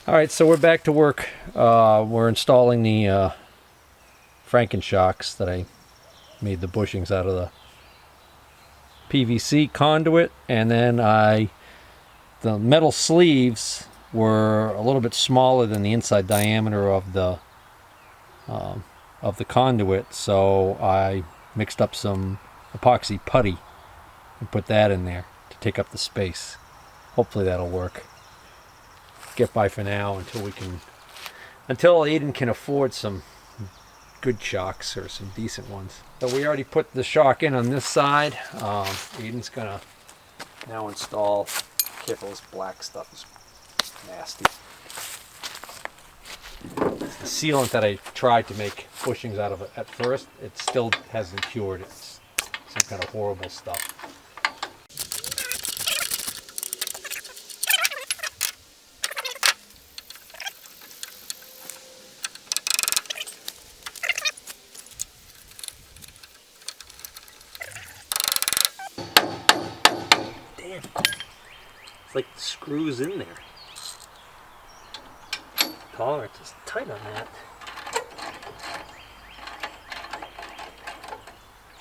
Alright, so we're back to work. We're installing the Frankenshocks that I made the bushings out of the PVC conduit, and then the metal sleeves were a little bit smaller than the inside diameter of the conduit, so I mixed up some epoxy putty and put that in there to take up the space. Hopefully that'll work. Get by for now until Aiden can afford some good shocks or some decent ones. So we already put the shock in on this side. Aiden's gonna now install. Careful, this black stuff is nasty. The sealant that I tried to make bushings out of it at first, it still hasn't cured. It's some kind of horrible stuff. Damn. It's like the screws in there. Tolerance is tight on that.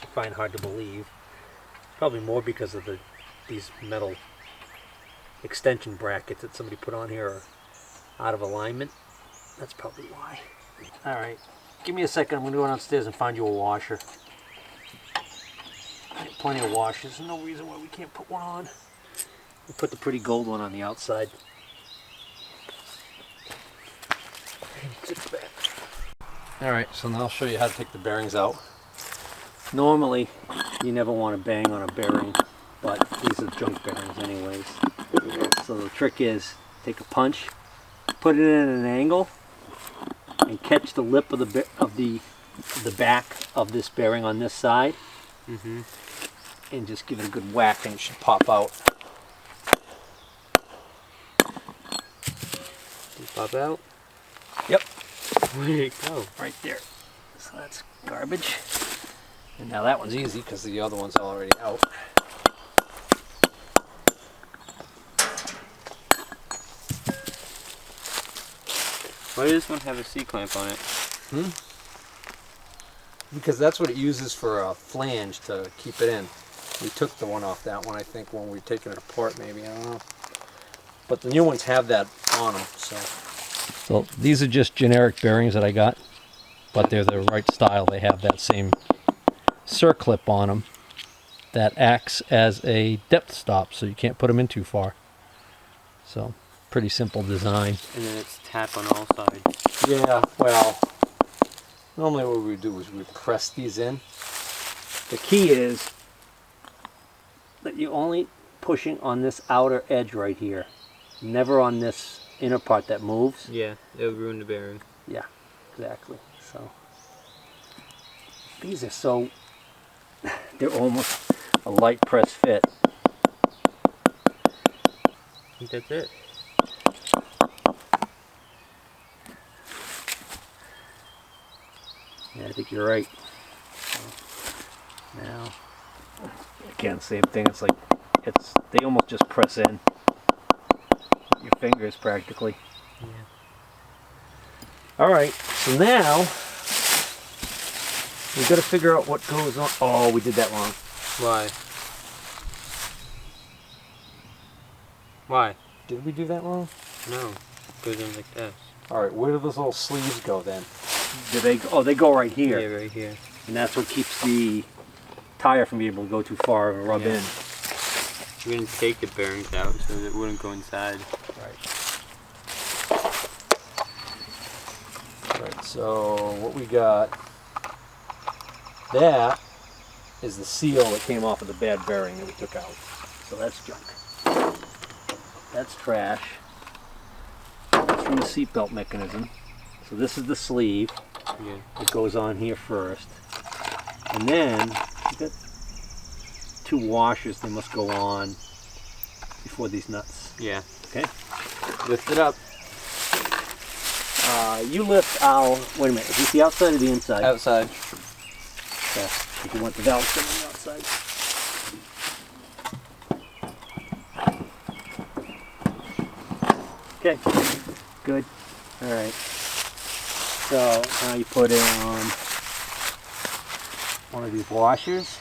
I find hard to believe. Probably more because of these metal extension brackets that somebody put on here are out of alignment. That's probably why. Alright, give me a second. I'm going to go downstairs and find you a washer. I have plenty of washers. There's no reason why we can't put one on. We'll put the pretty gold one on the outside. Alright, so now I'll show you how to take the bearings out. Normally, you never want to bang on a bearing, but these are junk bearings anyways. So the trick is, take a punch, put it in an angle, and catch the lip of the back of this bearing on this side, and just give it a good whack and it should pop out. Pop out? Yep. Where did it go? Right there. So that's garbage. And now that one's easy because the other one's already out. Why does this one have a C-clamp on it? Because that's what it uses for a flange to keep it in. We took the one off that one, I think, when we were taking it apart, maybe. I don't know. But the new ones have that on them, so. So these are just generic bearings that I got, but they're the right style. They have that same circlip on them that acts as a depth stop, so you can't put them in too far. So, pretty simple design. And then it's tap on all sides. Yeah, well, normally what we would do is we press these in. The key is that you're only pushing on this outer edge right here, never on this inner part that moves. Yeah, it'll ruin the bearing. Yeah, exactly. So these are so, they're almost a light press fit. I think that's it. Yeah, I think you're right. So now, again, same thing. It's like, they almost just press in. Your fingers practically. Yeah. Alright, so now we've got to figure out what goes on. Oh, we did that wrong. Why? Why? Did we do that wrong? No. It goes in like this. Alright, where do those little sleeves go then? Do they go? Oh, they go right here. Yeah, right here. And that's what keeps the tire from being able to go too far and rub in. We're going to take the bearings out so that it wouldn't go inside. Right, so what we got, that is the seal that came off of the bad bearing that we took out. So that's junk. That's trash. That's from the seatbelt mechanism. So this is the sleeve. Yeah. It goes on here first. And then you got two washers. They must go on before these nuts. Yeah. Okay. Lift it up. You lift our. Wait a minute. Is this the outside or the inside? Outside. Okay. If you want the valve on the outside. Okay. Good. All right. So now you put in one of these washers.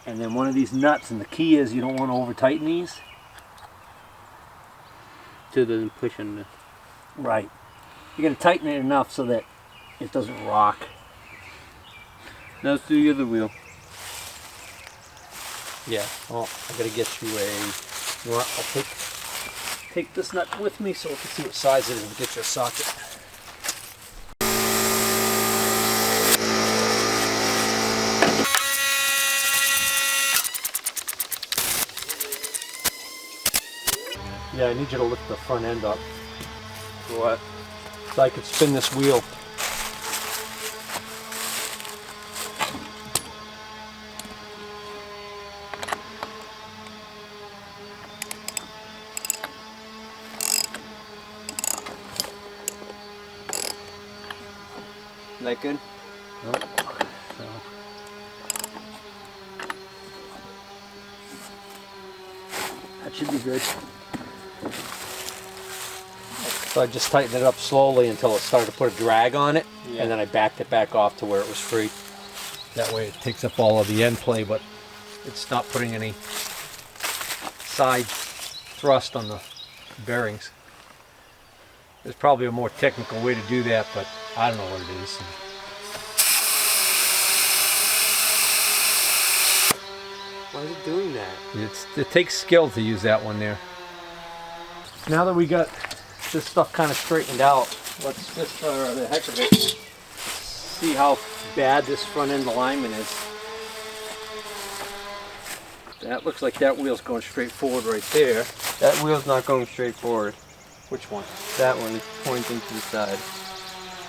And then one of these nuts, and the key is you don't want to over tighten these. So it doesn't push on the... Right. You're going to tighten it enough so that it doesn't rock. Now let's do the other wheel. Yeah. Well, I got to get you a... You want, I'll take this nut with me so we can see what size it is and get you a socket. Yeah, I need you to lift the front end up. For what? So I could spin this wheel. Is that good? Nope. So. That should be good. So I just tightened it up slowly until it started to put a drag on it, Yeah. and then I backed it back off to where it was free. That way it takes up all of the end play, but it's not putting any side thrust on the bearings. There's probably a more technical way to do that, but I don't know what it is. Why is it doing that? It takes skill to use that one there. Now that we got this stuff kind of straightened out, let's just, for the heck of it, see how bad this front end alignment is. That looks like that wheel's going straight forward right there. That wheel's not going straight forward. Which one? That one is pointing to the side.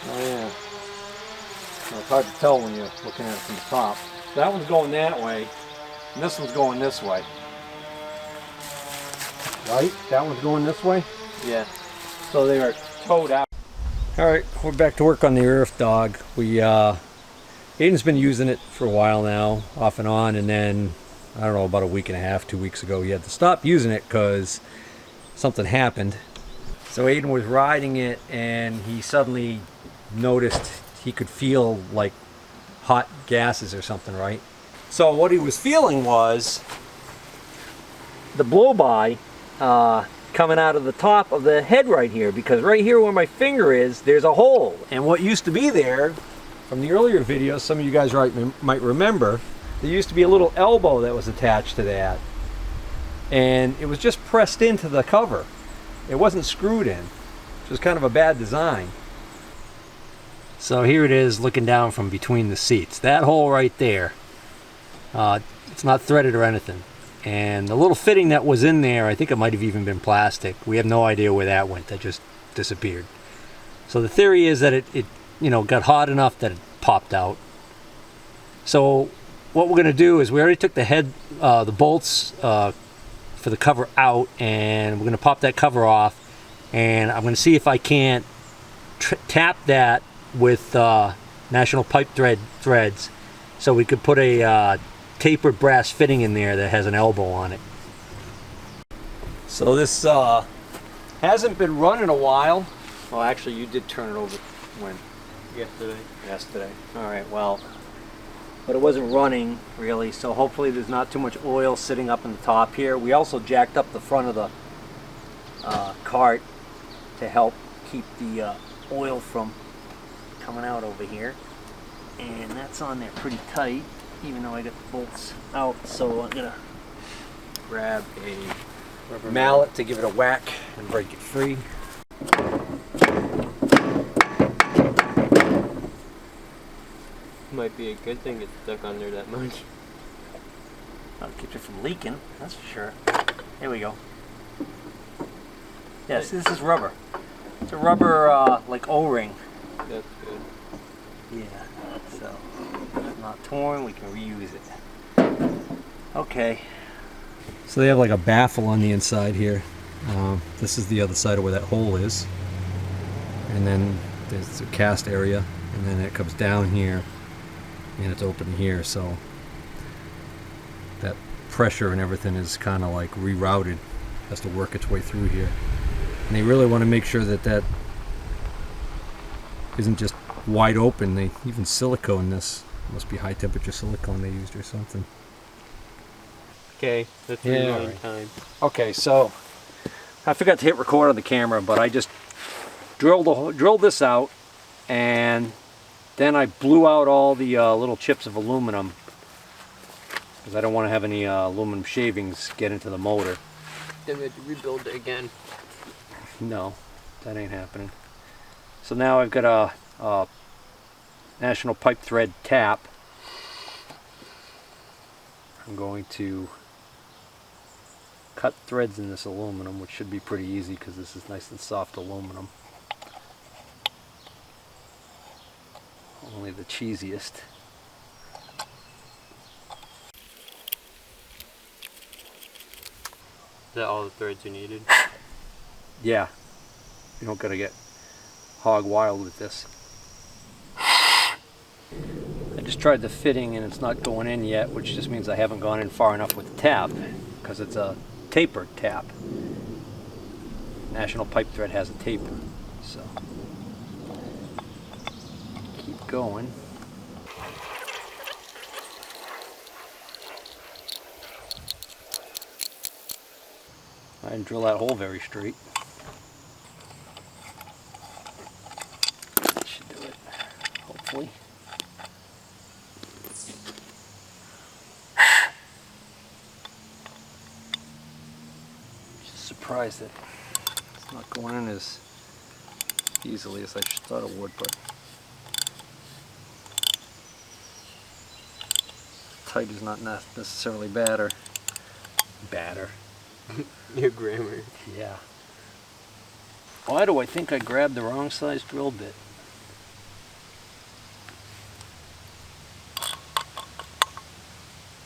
Oh yeah. Well, it's hard to tell when you're looking at it from the top. That one's going that way, and this one's going this way. Right? That one's going this way? Yeah. So they are towed out. Alright, we're back to work on the Yerf dog. Aiden's been using it for a while now, off and on, and then, I don't know, about a week and a half, 2 weeks ago, he had to stop using it because something happened. So Aiden was riding it and he suddenly noticed he could feel like hot gases or something, right? So what he was feeling was the blow-by coming out of the top of the head right here, because right here where my finger is, there's a hole. And what used to be there, from the earlier videos, some of you guys might remember, there used to be a little elbow that was attached to that. And it was just pressed into the cover. It wasn't screwed in, which was kind of a bad design. So here it is looking down from between the seats. That hole right there, it's not threaded or anything. And the little fitting that was in there, I think it might have even been plastic. We have no idea where that went. That just disappeared. So the theory is that it got hot enough that it popped out. So what we're going to do is we already took the bolts for the cover out, and we're going to pop that cover off, and I'm going to see if I can't tap that with National Pipe threads so we could put a tapered brass fitting in there that has an elbow on it. So this hasn't been run in a while. Well, actually you did turn it over when? Yesterday. Alright, well, but it wasn't running really, so hopefully there's not too much oil sitting up in the top here. We also jacked up the front of the cart to help keep the oil from coming out over here, and that's on there pretty tight, even though I got the bolts out. So I'm gonna grab a rubber mallet to give it a whack and break it free. Might be a good thing it's stuck on there that much. That'll keep it from leaking, that's for sure. There we go. Yes, this is rubber. It's a rubber like O-ring. That's good. Yeah, so it's not torn, we can reuse it. Okay. So they have like a baffle on the inside here. This is the other side of where that hole is. And then there's a cast area, and then it comes down here, and it's open here, so that pressure and everything is kind of like rerouted. has to work its way through here. And they really want to make sure that that isn't just wide open. They even silicone this. Must be high temperature silicone they used or something. Okay, that's Yeah, rewind right. time. Okay, so I forgot to hit record on the camera, but I just drilled this out, and then I blew out all the little chips of aluminum because I don't want to have any aluminum shavings get into the motor. Then we have to rebuild it again. No, that ain't happening. So now I've got a National Pipe Thread tap. I'm going to cut threads in this aluminum, which should be pretty easy because this is nice and soft aluminum. Only the cheesiest. Is that all the threads you needed? Yeah, you don't gotta get hog wild with this. I just tried the fitting and it's not going in yet, which just means I haven't gone in far enough with the tap because it's a tapered tap. National Pipe Thread has a taper, so keep going. I didn't drill that hole very straight. That should do it, hopefully. Just surprised that it's not going in as easily as I thought it would, but tight is not necessarily badder. Your grammar. Yeah. Why do I think I grabbed the wrong size drill bit?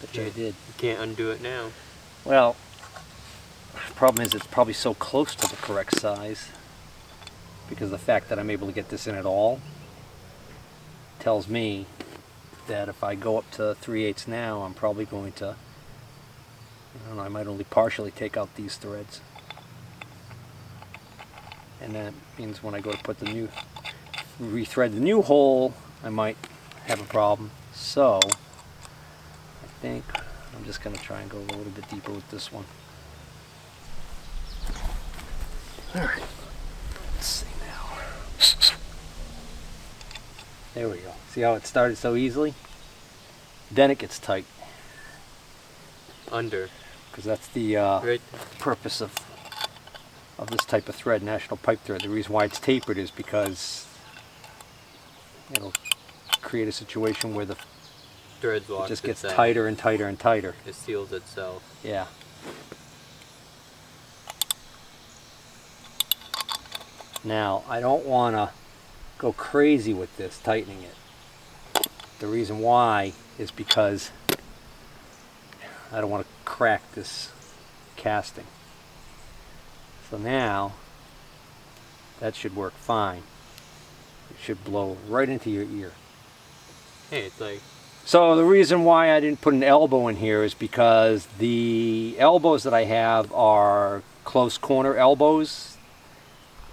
Bet you I did. You can't undo it now. Well, the problem is it's probably so close to the correct size because the fact that I'm able to get this in at all tells me that if I go up to 3/8 now, I'm probably going to, I don't know, I might only partially take out these threads. And that means when I go to put the new, rethread the new hole, I might have a problem. So, I think I'm just going to try and go a little bit deeper with this one. Alright, let's see now. There we go. See how it started so easily? Then it gets tight. Under. Because that's the Right. purpose of this type of thread, National Pipe Thread. The reason why it's tapered is because it'll create a situation where the Threads it lock just gets itself. tighter and tighter and tighter. It seals itself. Yeah. Now, I don't want to go crazy with this, tightening it. The reason why is because I don't want to crack this casting. So now, that should work fine. It should blow right into your ear. Hey, it's like, So the reason why I didn't put an elbow in here is because the elbows that I have are close corner elbows.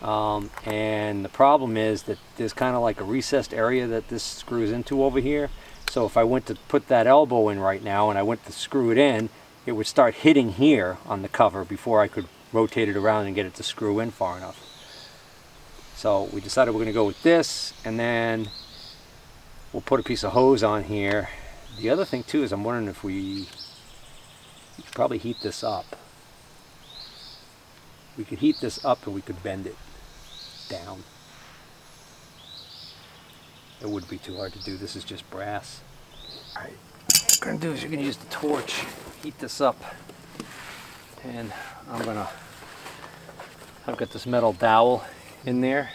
And the problem is that there's kind of like a recessed area that this screws into over here. So if I went to put that elbow in right now and I went to screw it in, it would start hitting here on the cover before I could rotate it around and get it to screw in far enough. So we decided we're going to go with this, and then we'll put a piece of hose on here. The other thing too is I'm wondering if we could probably heat this up. We could heat this up and we could bend it down. It wouldn't be too hard to do. This is just brass. Alright, what you're going to do is you're going to use the torch, heat this up, and I've got this metal dowel in there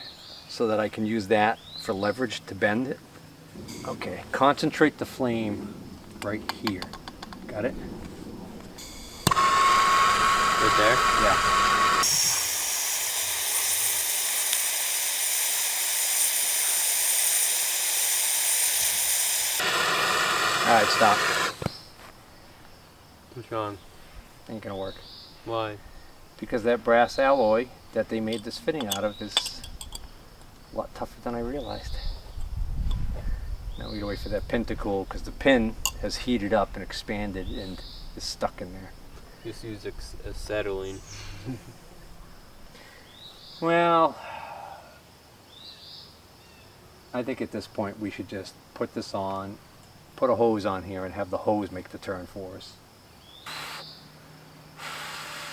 so that I can use that for leverage to bend it. Okay, concentrate the flame right here. Got it? right there. Yeah. Alright, stop. What's wrong? Ain't gonna work. Why? because that brass alloy that they made this fitting out of is a lot tougher than I realized. Now we gotta wait for that pin to cool, because the pin has heated up and expanded and is stuck in there. Just use acetylene. Well, I think at this point we should just put this on, put a hose on here, and have the hose make the turn for us.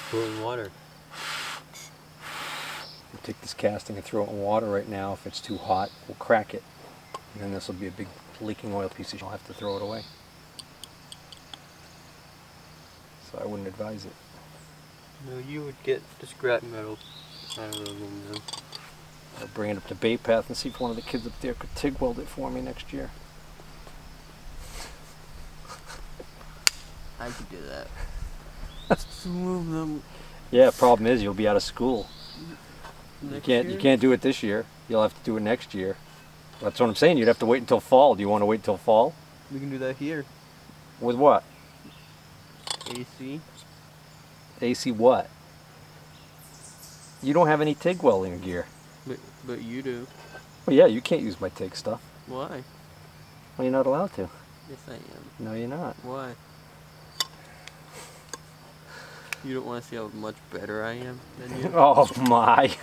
Put it in water. We'll take this casting and throw it in water right now. If it's too hot, we'll crack it. And then this will be a big leaking oil piece. You'll have to throw it away. So I wouldn't advise it. No, you would get the scrap metal out of aluminum. I'll bring it up to Bay Path and see if one of the kids up there could TIG weld it for me next year. I could do that. It's aluminum. Yeah, problem is you'll be out of school. You Next can't do it this year. You'll have to do it next year. That's what I'm saying. You'd have to wait until fall. Do you want to wait until fall? We can do that here. With what? AC. AC what? You don't have any TIG welding gear. But you do. Well, yeah, you can't use my TIG stuff. Why? Well, you're not allowed to. Yes, I am. No, you're not. Why? You don't want to see how much better I am than you? Oh my!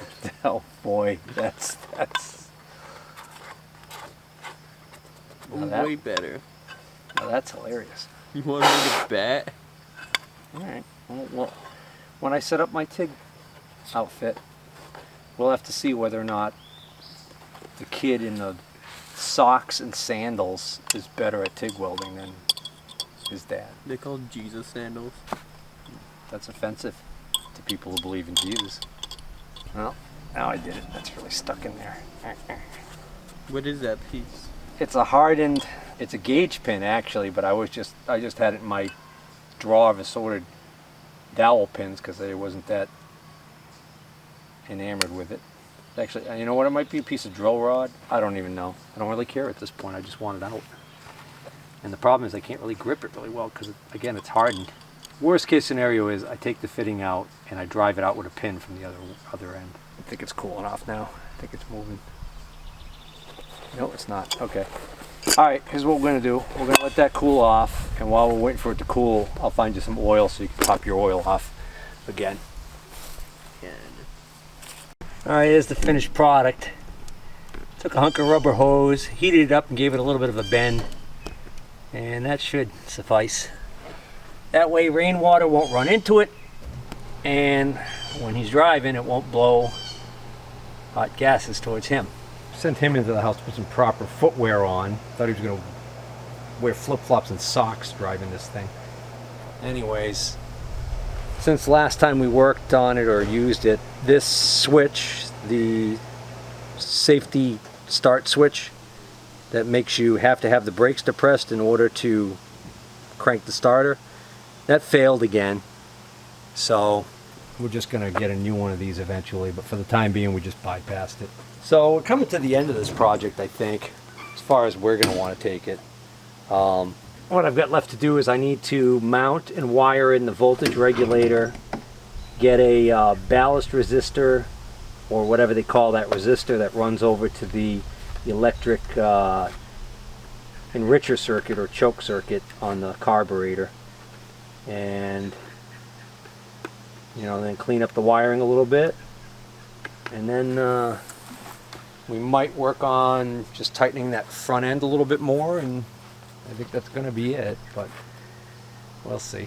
Oh boy, that's. Now that- Way better. Now that's hilarious. You want me to bet? All right. Well, when I set up my TIG outfit, we'll have to see whether or not the kid in the socks and sandals is better at TIG welding than his dad. They're called Jesus sandals. That's offensive to people who believe in Jesus. Well, now I did it. That's really stuck in there. What is that piece? It's a hardened, it's a gauge pin actually, but I just had it in my drawer of assorted dowel pins because I wasn't that enamored with it. Actually, you know what? It might be a piece of drill rod. I don't even know. I don't really care at this point. I just want it out. And the problem is I can't really grip it really well because, again, it's hardened. Worst case scenario is I take the fitting out and I drive it out with a pin from the other end. I think it's cooling off now. I think it's moving. No, it's not. Okay. All right, here's what we're going to do. We're going to let that cool off, and while we're waiting for it to cool, I'll find you some oil so you can top your oil off again. All right, here's the finished product. Took a hunk of rubber hose, heated it up, and gave it a little bit of a bend, and that should suffice. That way rainwater won't run into it, and when he's driving, it won't blow hot gases towards him. Sent him into the house to put some proper footwear on. Thought he was going to wear flip-flops and socks driving this thing. Anyways, since last time we worked on it or used it, this switch, the safety start switch that makes you have to have the brakes depressed in order to crank the starter, that failed again. So we're just going to get a new one of these eventually, but for the time being we just bypassed it. So we're coming to the end of this project, I think, as far as we're going to want to take it. What I've got left to do is I need to mount and wire in the voltage regulator, get a ballast resistor, or whatever they call that resistor that runs over to the electric enricher circuit or choke circuit on the carburetor, and then clean up the wiring a little bit, and then we might work on just tightening that front end a little bit more, and I think that's going to be it, but we'll see.